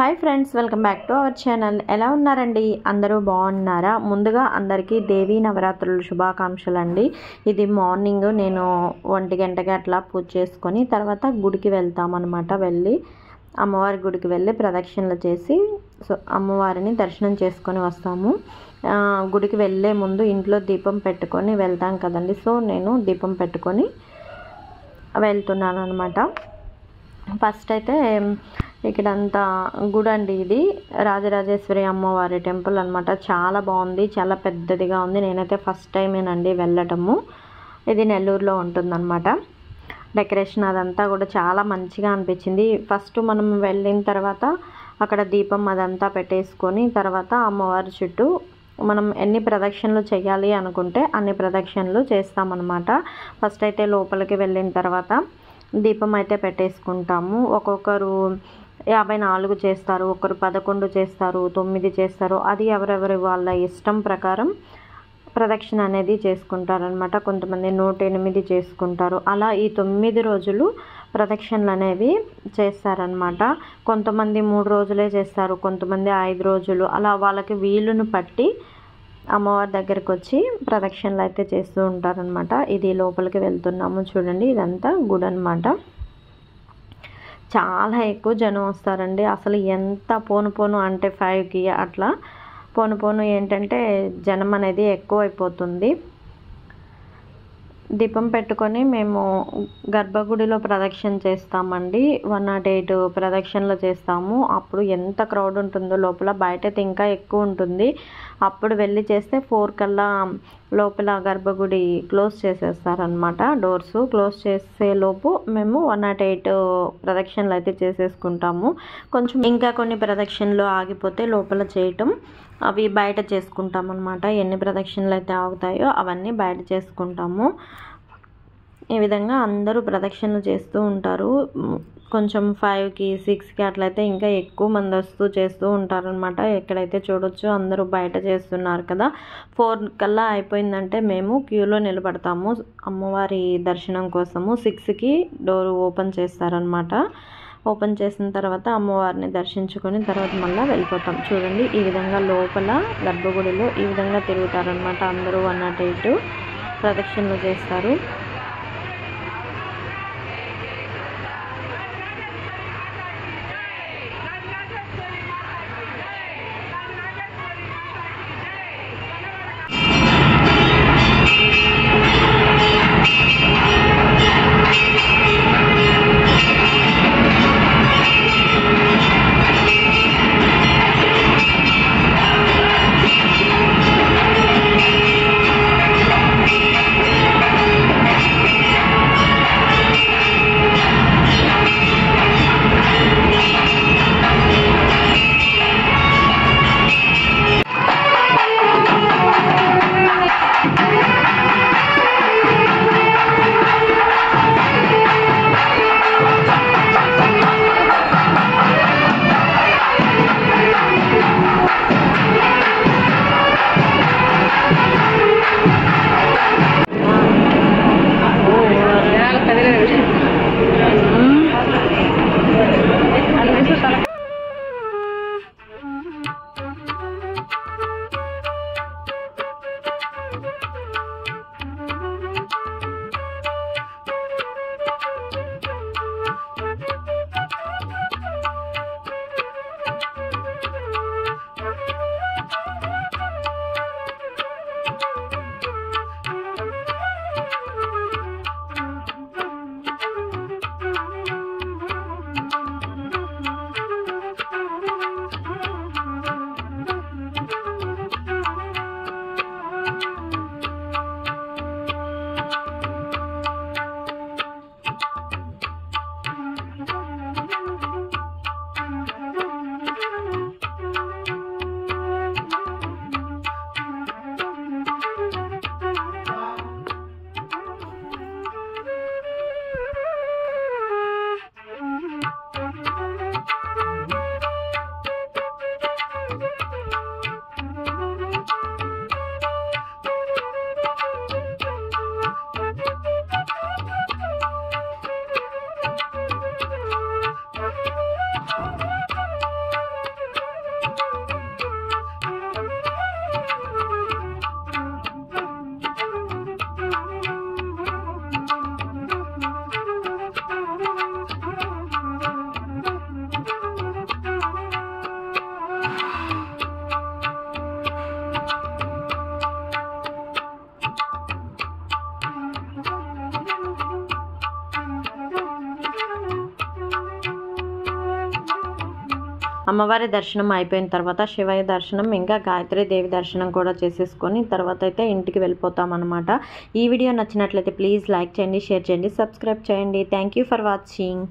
Hi friends, welcome back to our channel. ఎలా ఉన్నారండి? అందరూ బాగున్నారా? ముందుగా అందరికీ దేవీ నవరాత్రుల శుభాకాంక్షలు అండి. ఇది మార్నింగ్ నేను 1 గంటకి అట్లా పూజ చేసుకొని తర్వాత గుడికి వెళ్తామన్నమాట. వెళ్ళి అమ్మవారి గుడికి వెళ్ళి ప్రదక్షిణలు చేసి అమ్మవారిని దర్శనం చేసుకొని వస్తాము. గుడికి వెళ్ళే ముందు ఇంట్లో దీపం పెట్టుకొని వెళ్తాం కదండి. సో నేను దీపం పెట్టుకొని వెళ్తున్నాను అనమాట. ఫస్ట్ అయితే ఇక్కడంతా గుడి అండి. ఇది రాజరాజేశ్వరి అమ్మవారి టెంపుల్ అనమాట. చాలా బాగుంది, చాలా పెద్దదిగా ఉంది. నేనైతే ఫస్ట్ టైమేనండి వెళ్ళటము. ఇది నెల్లూరులో ఉంటుందన్నమాట. డెకరేషన్ అదంతా కూడా చాలా మంచిగా అనిపించింది. ఫస్ట్ మనం వెళ్ళిన తర్వాత అక్కడ దీపం అదంతా పెట్టేసుకొని తర్వాత అమ్మవారి చుట్టూ మనం ఎన్ని ప్రదక్షిణలు చేయాలి అనుకుంటే అన్ని ప్రదక్షిణలు చేస్తామన్నమాట. ఫస్ట్ అయితే లోపలికి వెళ్ళిన తర్వాత దీపం అయితే పెట్టేసుకుంటాము. ఒక్కొక్కరు 54 చేస్తారు, ఒకరు 11 చేస్తారు, 9 చేస్తారు. అది ఎవరెవరి వాళ్ళ ఇష్టం ప్రకారం ప్రదక్షిణ అనేది చేసుకుంటారనమాట. కొంతమంది 108 చేసుకుంటారు. అలా ఈ 9 రోజులు ప్రదక్షిణలు అనేవి చేస్తారనమాట. కొంతమంది 3 రోజులే చేస్తారు, కొంతమంది 5 రోజులు. అలా వాళ్ళకి వీలును పట్టి అమ్మవారి దగ్గరికి వచ్చి ప్రదక్షిణలు అయితే చేస్తూ ఉంటారనమాట. ఇది లోపలికి వెళ్తున్నాము. చూడండి, ఇదంతా గుడి అనమాట. చాలా ఎక్కువ జనం వస్తారండి. అసలు ఎంత పోను అంటే 5కి అట్లా పోను ఏంటంటే జనం అనేది ఎక్కువ అయిపోతుంది. దీపం పెట్టుకొని మేము గర్భగుడిలో ప్రదక్షిణ చేస్తామండి. 108 ప్రదక్షిణలు చేస్తాము. అప్పుడు ఎంత క్రౌడ్ ఉంటుందో లోపల, బయటైతే ఇంకా ఎక్కువ ఉంటుంది. అప్పుడు వెళ్ళి చేస్తే 4 కల్లా లోపల గర్భగుడి క్లోజ్ చేసేస్తారనమాట. డోర్స్ క్లోజ్ చేసే లోపు మేము 108 ప్రదక్షిణలు అయితే చేసేసుకుంటాము. కొంచెం ఇంకా కొన్ని ప్రదక్షిణలు ఆగిపోతే లోపల చేయటం అవి బయట చేసుకుంటాం అనమాట. ఎన్ని ప్రదక్షిణలు అయితే ఆగుతాయో అవన్నీ బయట చేసుకుంటాము. ఈ విధంగా అందరూ ప్రదక్షిణలు చేస్తూ ఉంటారు. కొంచెం 5కి 6కి అట్లయితే ఇంకా ఎక్కువ మంది వస్తూ చేస్తూ ఉంటారనమాట. ఎక్కడైతే చూడొచ్చు అందరూ బయట చేస్తున్నారు కదా. 4 కల్లా అయిపోయిందంటే మేము క్యూలో నిలబడతాము అమ్మవారి దర్శనం కోసము. 6కి డోర్ ఓపెన్ చేస్తారనమాట. ఓపెన్ చేసిన తర్వాత అమ్మవారిని దర్శించుకొని తర్వాత మళ్ళీ వెళ్ళిపోతాం. చూడండి, ఈ విధంగా లోపల గర్భగుడిలో ఈ విధంగా తిరుగుతారనమాట. అందరూ 108 ప్రదక్షిణలు చేస్తారు. అమ్మవారి దర్శనం అయిపోయిన తర్వాత శివయ్య దర్శనం ఇంకా గాయత్రి దేవి దర్శనం కూడా చేసేసుకొని తర్వాత అయితే ఇంటికి వెళ్ళిపోతాం అనమాట. ఈ వీడియో నచ్చినట్లయితే ప్లీజ్ లైక్ చేయండి, షేర్ చేయండి, సబ్స్క్రైబ్ చేయండి. Thank you for watching.